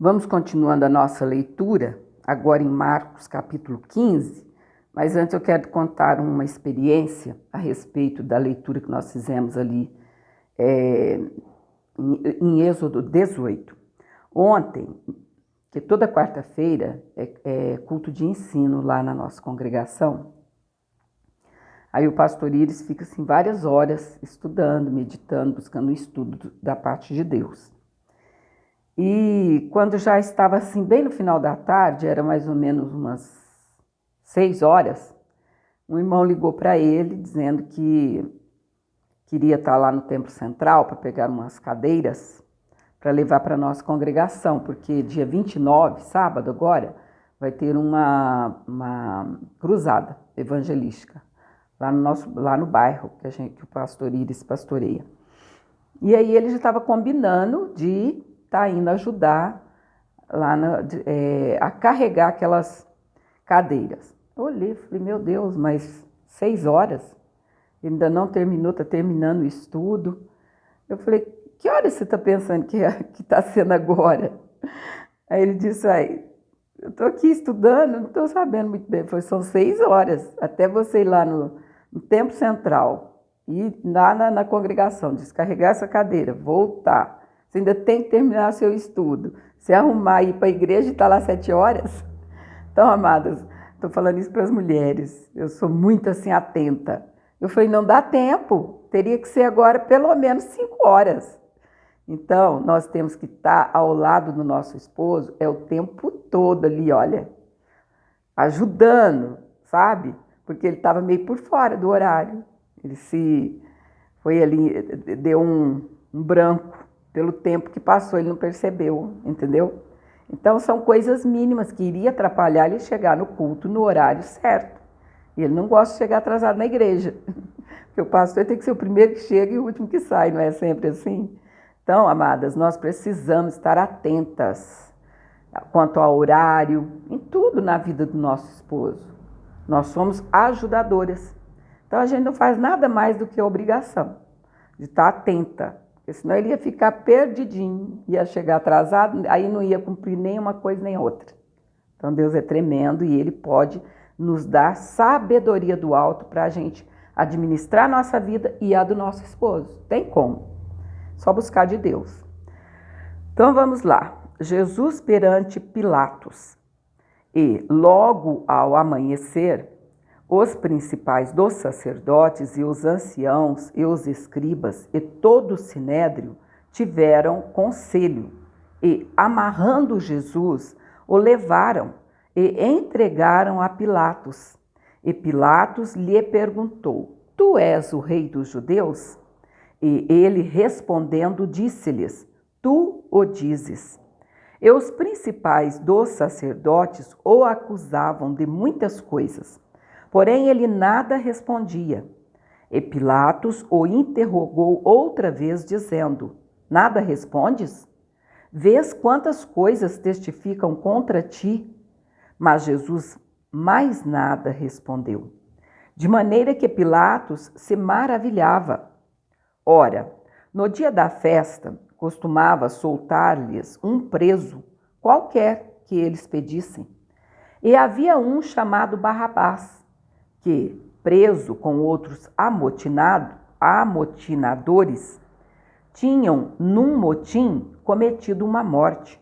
Vamos continuando a nossa leitura, agora em Marcos capítulo 15, mas antes eu quero contar uma experiência a respeito da leitura que nós fizemos ali em Êxodo 18. Ontem, que toda quarta-feira é culto de ensino lá na nossa congregação, aí o pastor Iris fica assim várias horas estudando, meditando, buscando o estudo da parte de Deus. E quando já estava assim, bem no final da tarde, era mais ou menos umas 6 horas, um irmão ligou para ele dizendo que queria estar lá no Templo Central para pegar umas cadeiras para levar para a nossa congregação, porque dia 29, sábado agora, vai ter uma cruzada evangelística lá no bairro que o pastor Iris pastoreia. E aí ele já estava combinando de estar indo ajudar lá a carregar aquelas cadeiras. Eu olhei e falei, meu Deus, mas 6 horas? Ele ainda não terminou, está terminando o estudo. Eu falei, que horas você está pensando que está sendo agora? Aí ele disse, eu estou aqui estudando, não estou sabendo muito bem. Foi, são 6 horas, até você ir lá no Templo Central, ir lá na congregação, descarregar essa cadeira, voltar. Você ainda tem que terminar seu estudo. Se arrumar e ir para a igreja e estar lá 7 horas. Então, amadas, estou falando isso para as mulheres. Eu sou muito assim atenta. Eu falei, não dá tempo. Teria que ser agora pelo menos 5 horas. Então, nós temos que estar ao lado do nosso esposo o tempo todo ali, olha, ajudando, sabe? Porque ele estava meio por fora do horário. Ele foi ali, deu um branco pelo tempo que passou, ele não percebeu, entendeu? Então, são coisas mínimas que iria atrapalhar ele chegar no culto no horário certo. E ele não gosta de chegar atrasado na igreja. Porque o pastor tem que ser o primeiro que chega e o último que sai, não é sempre assim? Então, amadas, nós precisamos estar atentas quanto ao horário, em tudo na vida do nosso esposo. Nós somos ajudadoras. Então, a gente não faz nada mais do que a obrigação de estar atenta. Porque senão ele ia ficar perdidinho, ia chegar atrasado, aí não ia cumprir nem uma coisa nem outra. Então, Deus é tremendo e Ele pode nos dar sabedoria do alto para a gente administrar a nossa vida e a do nosso esposo. Tem como. Só buscar de Deus. Então, vamos lá. Jesus perante Pilatos. E, logo ao amanhecer, os principais dos sacerdotes e os anciãos e os escribas e todo o sinédrio tiveram conselho e, amarrando Jesus, o levaram e entregaram a Pilatos. E Pilatos lhe perguntou, tu és o rei dos judeus? E ele respondendo disse-lhes, tu o dizes. E os principais dos sacerdotes o acusavam de muitas coisas. Porém, ele nada respondia. E Pilatos o interrogou outra vez, dizendo, nada respondes? Vês quantas coisas testificam contra ti? Mas Jesus mais nada respondeu. De maneira que Pilatos se maravilhava. Ora, no dia da festa, costumava soltar-lhes um preso, qualquer que eles pedissem. E havia um chamado Barrabás, que, preso com outros amotinadores, tinham, num motim, cometido uma morte.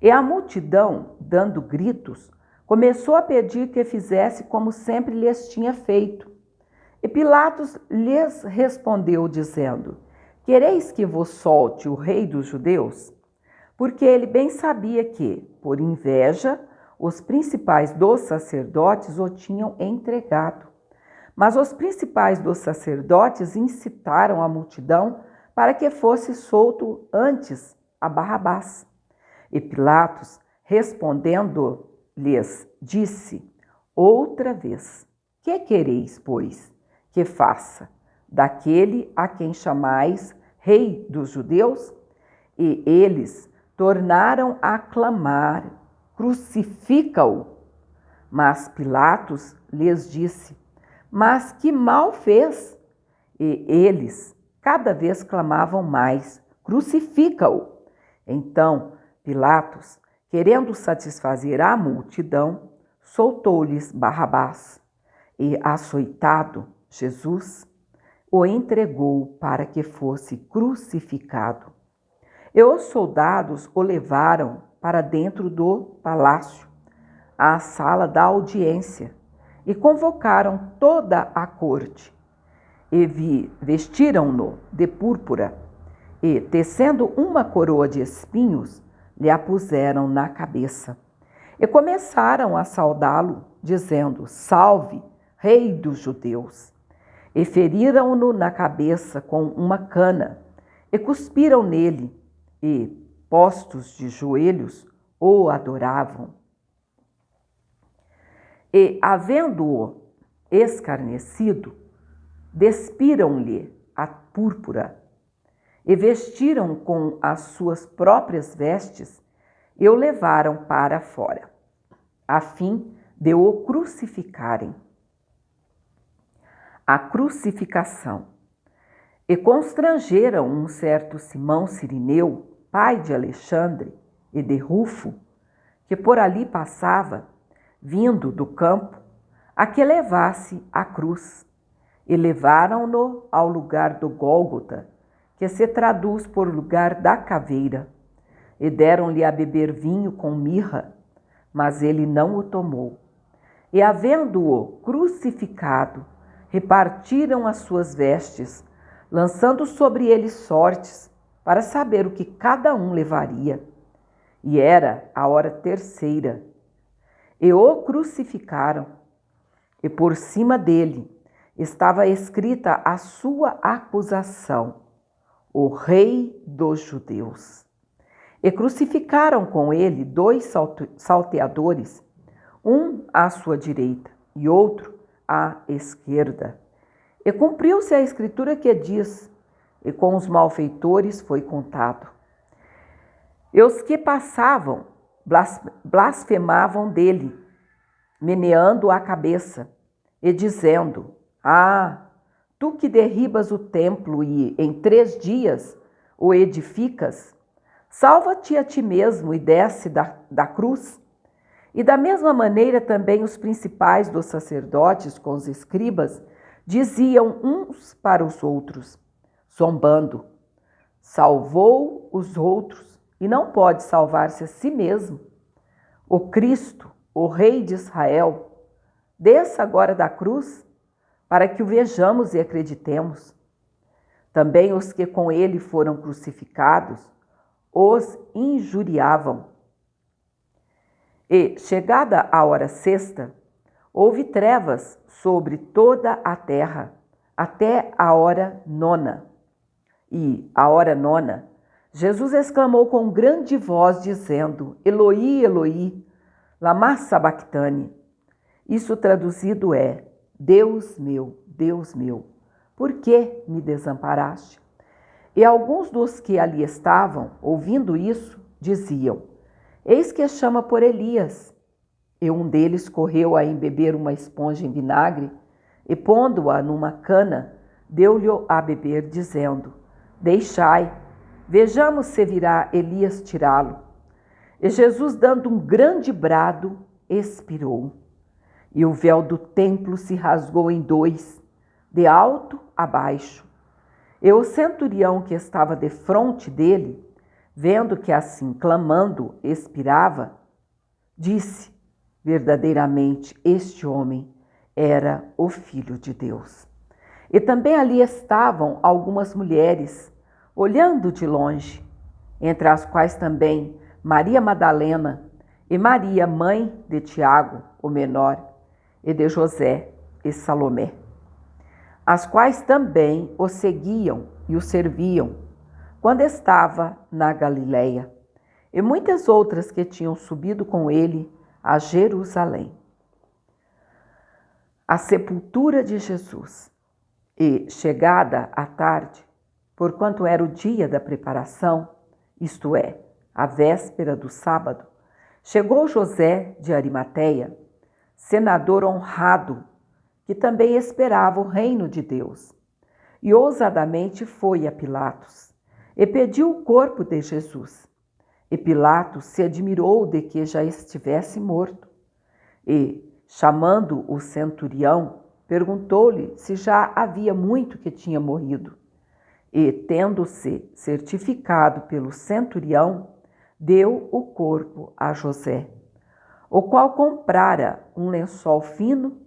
E a multidão, dando gritos, começou a pedir que fizesse como sempre lhes tinha feito. E Pilatos lhes respondeu, dizendo, quereis que vos solte o rei dos judeus? Porque ele bem sabia que, por inveja, os principais dos sacerdotes o tinham entregado. Mas os principais dos sacerdotes incitaram a multidão para que fosse solto antes a Barrabás. E Pilatos, respondendo-lhes, disse outra vez, que quereis, pois, que faça daquele a quem chamais rei dos judeus? E eles tornaram a clamar, crucifica-o. Mas Pilatos lhes disse, mas que mal fez? E eles cada vez clamavam mais, crucifica-o. Então Pilatos, querendo satisfazer a multidão, soltou-lhes Barrabás e, açoitado Jesus, o entregou para que fosse crucificado. E os soldados o levaram para dentro do palácio, à sala da audiência, e convocaram toda a corte. E vestiram-no de púrpura, e, tecendo uma coroa de espinhos, lhe a puseram na cabeça. E começaram a saudá-lo, dizendo: Salve, Rei dos Judeus! E feriram-no na cabeça com uma cana, e cuspiram nele, e, postos de joelhos, o adoravam. E, havendo-o escarnecido, despiram-lhe a púrpura, e vestiram com as suas próprias vestes, e o levaram para fora, a fim de o crucificarem. A crucificação. E constrangeram um certo Simão Cirineu, pai de Alexandre e de Rufo, que por ali passava, vindo do campo, a que levasse a cruz, e levaram-no ao lugar do Gólgota, que se traduz por lugar da caveira, e deram-lhe a beber vinho com mirra, mas ele não o tomou. E, havendo-o crucificado, repartiram as suas vestes, lançando sobre ele sortes, para saber o que cada um levaria. E era a hora terceira. E o crucificaram, e por cima dele estava escrita a sua acusação: o Rei dos Judeus. E crucificaram com ele 2 salteadores, um à sua direita e outro à esquerda. E cumpriu-se a escritura que diz: e com os malfeitores foi contado. E os que passavam blasfemavam dele, meneando a cabeça e dizendo: Ah, tu que derribas o templo e em 3 dias o edificas, salva-te a ti mesmo e desce da cruz. E da mesma maneira também os principais dos sacerdotes com os escribas diziam uns para os outros, zombando: salvou os outros e não pode salvar-se a si mesmo. O Cristo, o Rei de Israel, desça agora da cruz, para que o vejamos e acreditemos. Também os que com ele foram crucificados os injuriavam. E, chegada a hora sexta, houve trevas sobre toda a terra, até a hora 9. E, à hora 9, Jesus exclamou com grande voz, dizendo: Eloi, Eloi, lama sabactani. Isso traduzido é: Deus meu, por que me desamparaste? E alguns dos que ali estavam, ouvindo isso, diziam: Eis que chama por Elias. E um deles correu a embeber uma esponja em vinagre, e pondo-a numa cana, deu-lhe a beber, dizendo: Deixai, vejamos se virá Elias tirá-lo. E Jesus, dando um grande brado, expirou. E o véu do templo se rasgou em 2, de alto a baixo. E o centurião que estava defronte dele, vendo que assim, clamando, expirava, disse: verdadeiramente este homem era o Filho de Deus. E também ali estavam algumas mulheres, olhando de longe, entre as quais também Maria Madalena e Maria, mãe de Tiago, o menor, e de José e Salomé, as quais também o seguiam e o serviam quando estava na Galileia, e muitas outras que tinham subido com ele a Jerusalém. A sepultura de Jesus. E, chegada a tarde, porquanto era o dia da preparação, isto é, a véspera do sábado, chegou José de Arimateia, senador honrado, que também esperava o reino de Deus, e ousadamente foi a Pilatos, e pediu o corpo de Jesus. E Pilatos se admirou de que já estivesse morto. E, chamando o centurião, perguntou-lhe se já havia muito que tinha morrido. E, tendo-se certificado pelo centurião, deu o corpo a José, o qual comprara um lençol fino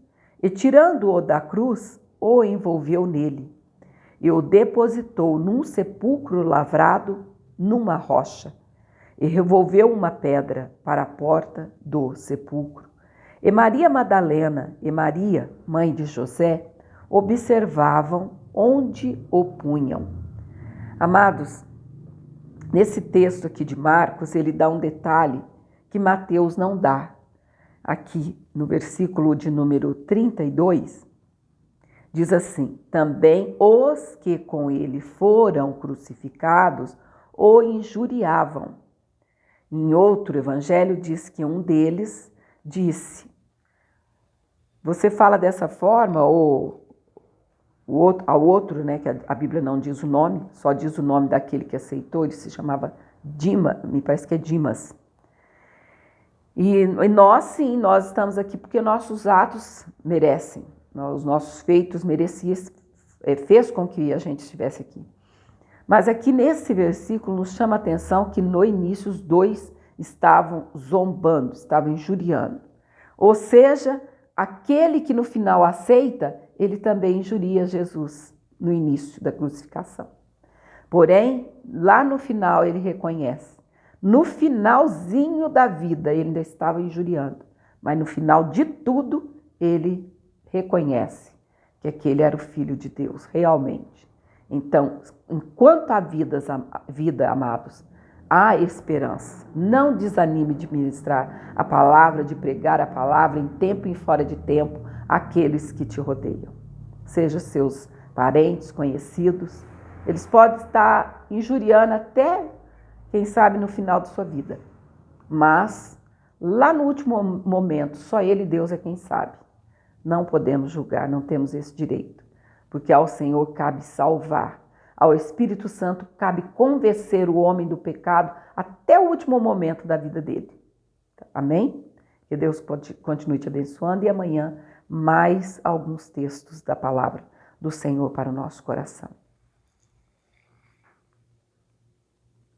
e, tirando-o da cruz, o envolveu nele e o depositou num sepulcro lavrado numa rocha e revolveu uma pedra para a porta do sepulcro. E Maria Madalena e Maria, mãe de José, observavam onde o punham. Amados, nesse texto aqui de Marcos, ele dá um detalhe que Mateus não dá. Aqui no versículo de número 32, diz assim: também os que com ele foram crucificados o injuriavam. Em outro evangelho diz que um deles disse: você fala dessa forma, ou ao outro, né, que a Bíblia não diz o nome, só diz o nome daquele que aceitou, ele se chamava Dimas, me parece que é Dimas. E nós sim, nós estamos aqui porque nossos atos merecem, os nossos feitos fez com que a gente estivesse aqui. Mas aqui nesse versículo nos chama a atenção que no início os dois estavam zombando, estavam injuriando. Ou seja, aquele que no final aceita, ele também injuria Jesus no início da crucificação. Porém, lá no final ele reconhece. No finalzinho da vida ele ainda estava injuriando, mas no final de tudo ele reconhece que aquele era o Filho de Deus, realmente. Então, enquanto há vida, amados, há esperança. Não desanime de ministrar a palavra, de pregar a palavra em tempo e fora de tempo àqueles que te rodeiam. Seja seus parentes, conhecidos, eles podem estar injuriando até, quem sabe, no final de sua vida. Mas, lá no último momento, só Ele, Deus, é quem sabe. Não podemos julgar, não temos esse direito. Porque ao Senhor cabe salvar. Ao Espírito Santo cabe convencer o homem do pecado até o último momento da vida dele. Amém? Que Deus continue te abençoando e amanhã mais alguns textos da palavra do Senhor para o nosso coração.